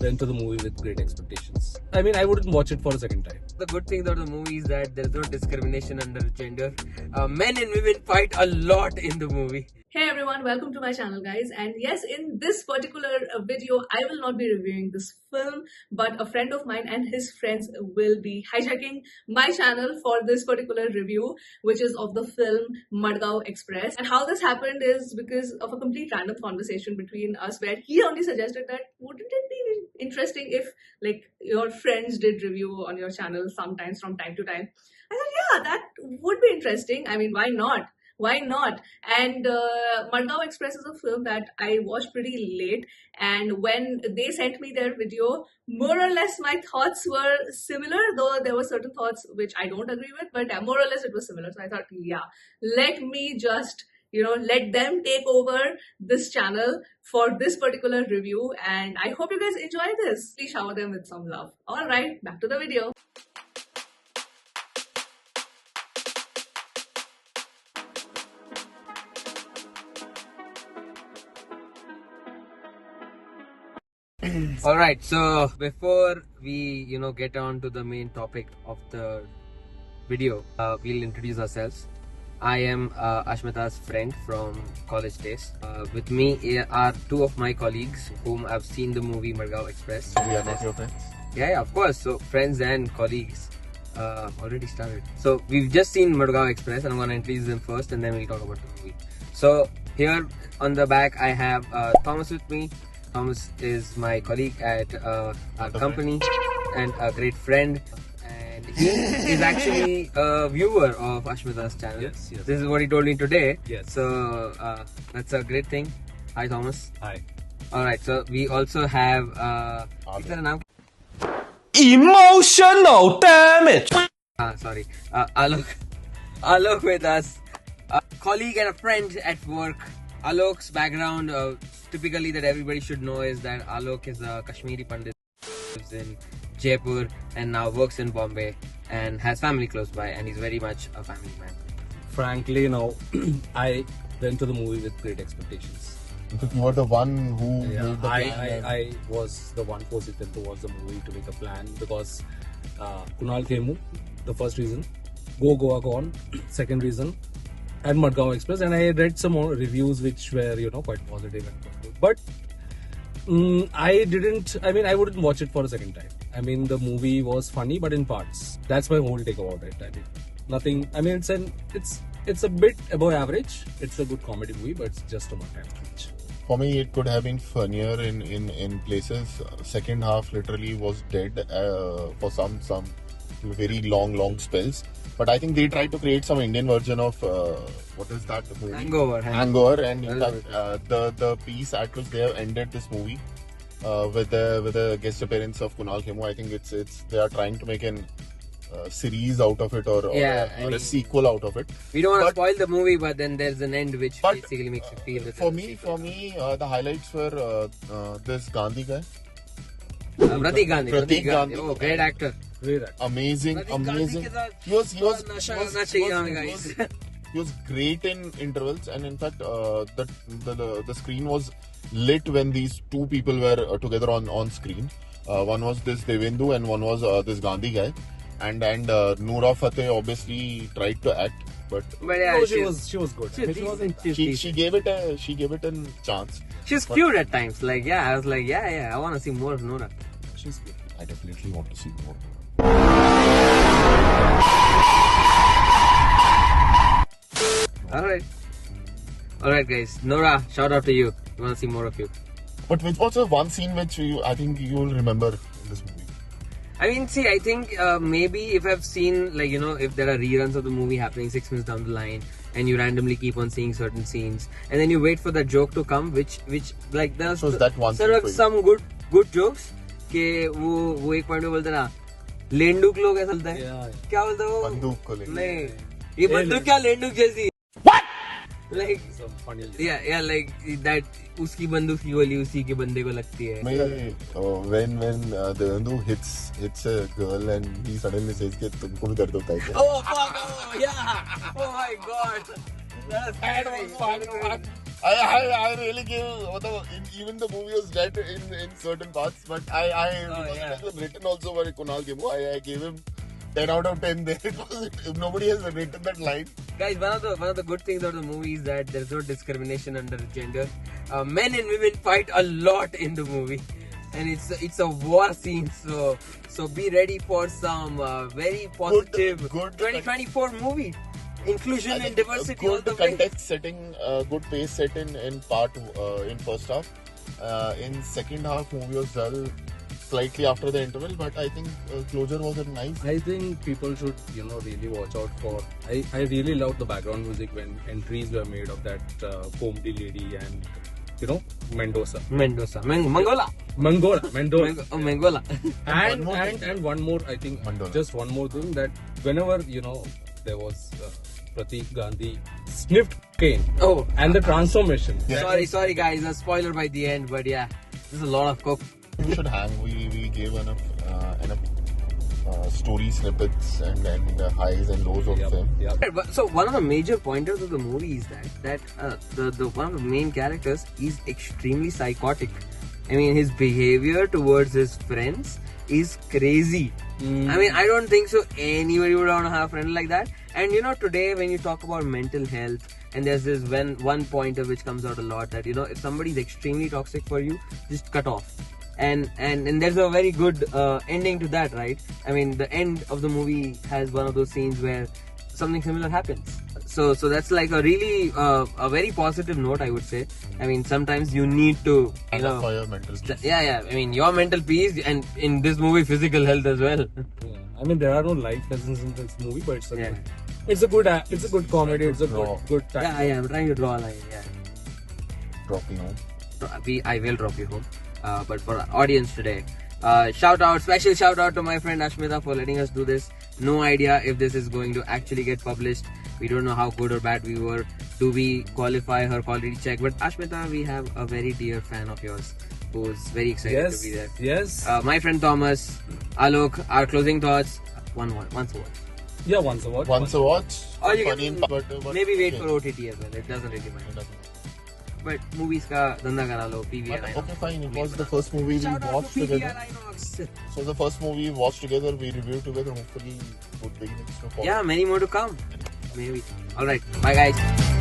went to the movie with great expectations. I mean, I wouldn't watch it for a second time. The good thing about the movie is that there's no discrimination under gender. Men and women fight a lot in the movie. Hey everyone, welcome to my channel guys, and yes, in this particular video I will not be reviewing this film, but a friend of mine and his friends will be hijacking my channel for this particular review, which is of the film Madgaon Express. And how this happened is because of a complete random conversation between us where he only suggested that wouldn't it be interesting if like your friends did review on your channel sometimes from time to time. I thought yeah, that would be interesting. I mean, why not? Why not? And Madgaon Express is a film that I watched pretty late, and when they sent me their video, more or less my thoughts were similar, though there were certain thoughts which I don't agree with, but more or less it was similar. So I thought, yeah, let me just let them take over this channel for this particular review, and I hope you guys enjoy this. Please shower them with some love. All right, back to the video. Alright, so before we get on to the main topic of the video, we'll introduce ourselves. I am Ashmita's friend from college days. With me are two of my colleagues whom I've seen the movie Madgaon Express. So we are not your friends? Yeah, of course. So friends and colleagues already started. So we've just seen Madgaon Express, and I'm gonna introduce them first, and then we'll talk about the movie. So here on the back I have Thomas with me. Thomas is my colleague at our company and a great friend, and he is actually a viewer of Ashmita's channel. Yes. This is what he told me today. Yes. So that's a great thing. Hi Thomas. Hi. Alright, so we also have Emotional damage! sorry. Alok with us. A colleague and a friend at work. Alok's background, typically that everybody should know, is that Alok is a Kashmiri Pandit, lives in Jaipur and now works in Bombay and has family close by, and he's very much a family man. Frankly, I went to the movie with great expectations. You were the one who made the plan. I was the one forcing them to watch the movie, to make a plan, because Kunal Khemu, the first reason, Go Goa Gone, second reason, and Madgaon Express, and I read some more reviews which were quite positive and good. But I wouldn't watch it for a second time. I mean, the movie was funny, but in parts. That's my whole take about it. I mean, nothing. I mean, it's a bit above average. It's a good comedy movie, but it's just a one-time watch. For me, it could have been funnier in places. Second half literally was dead for some very long spells. But I think they tried to create some Indian version of what is that movie? Hangover, and in fact, the piece at which they have ended this movie with the guest appearance of Kunal Khemu. I think they are trying to make an series out of it, or a sequel out of it. We don't want to spoil the movie, but then there's an end which basically makes you feel that. For me, the highlights were this Gandhi guy. Pratik Gandhi. Oh, great actor. Amazing. He was great in intervals, and in fact, the screen was lit when these two people were together on screen. One was this Devendu, and one was this Gandhi guy, and Noora Fateh obviously tried to act, but yeah, she was good. She gave it a chance. She's cute at times. Like I was like, I want to see more of Noora. She's good. I definitely want to see more. Alright guys, Noora, shout out to you. We want to see more of you. But which was the one scene which I think you will remember in this movie? I mean, see, I think maybe if I've seen, if there are reruns of the movie happening 6 months down the line, and you randomly keep on seeing certain scenes, and then you wait for that joke to come, which there's that one sort of some good jokes. कि वो एक point में बोलते ना लेंडुक लोग ऐसा बोलता है क्या बोलता है वो बंदूक को लेके नहीं ये बंदूक क्या लेंडुक जैसी like yeah like that उसकी बंदूक की गोली उसी के बंदे को लगती है when the Hindu hits a girl and he suddenly says कि तुमको भी दर्द होता है क्या oh fuck oh yeah oh my god That was fun. I really gave, even the movie was dead in certain parts, but it was even written also by Kunal Khemu. I gave him 10 out of 10 there. If nobody has written that line. Guys, one of the good things about the movie is that there's no discrimination under gender. Men and women fight a lot in the movie, and it's a war scene. So be ready for some very positive good 2024 movie. Inclusion and diversity all good the way. context setting, good pace set in first half. In second half, movie was dull slightly after the interval, but I think closure was nice. I think people should, really watch out for. I really loved the background music when entries were made of that comedy lady and, Mendoza. Mangola. Mangola. And one more, I think, Mandola. just one more thing, that whenever, there was Pratik Gandhi sniffed cane. Oh, And the transformation. Yeah. sorry guys, a spoiler by the end, but yeah, there's a lot of coke. We should hang. We gave enough story snippets and highs and lows of them. So one of the major pointers of the movie is that the one of the main characters is extremely psychotic. I mean, his behavior towards his friends is crazy. I mean, I don't think so anybody would want to have a friend like that. And today when you talk about mental health, and there's this one pointer which comes out a lot, that if somebody is extremely toxic for you, just cut off. And there's a very good ending to that, right? I mean, the end of the movie has one of those scenes where something similar happens. So that's like a really a very positive note, I would say. I mean, sometimes you need to For your mental peace. yeah. I mean, your mental peace, and in this movie, physical health as well. Yeah. I mean, there are no life lessons in this movie, but it's a good comedy. It's a good time. Yeah, I'm trying to draw a line. Yeah, Drop me home. I will drop you home. But for our audience today, special shout out to my friend Ashmita for letting us do this. No idea if this is going to actually get published. We don't know how good or bad we were. Do we qualify her quality check? But Ashmita, we have a very dear fan of yours who's very excited to be there. Yes. My friend Thomas, Alok, our closing thoughts. Once a watch. Yeah, once a watch. Once a watch. Or you funny, can but maybe wait yeah. for OTT as well. It doesn't really matter. But movies ka dhanda kara lo, PVR Inox. Okay, fine. It was the first movie we Shout out watched to together. PVR Inox. So the first movie we watched together, we reviewed together. Hopefully, good beginnings to follow. Yeah, many more to come. Maybe. Alright, bye guys.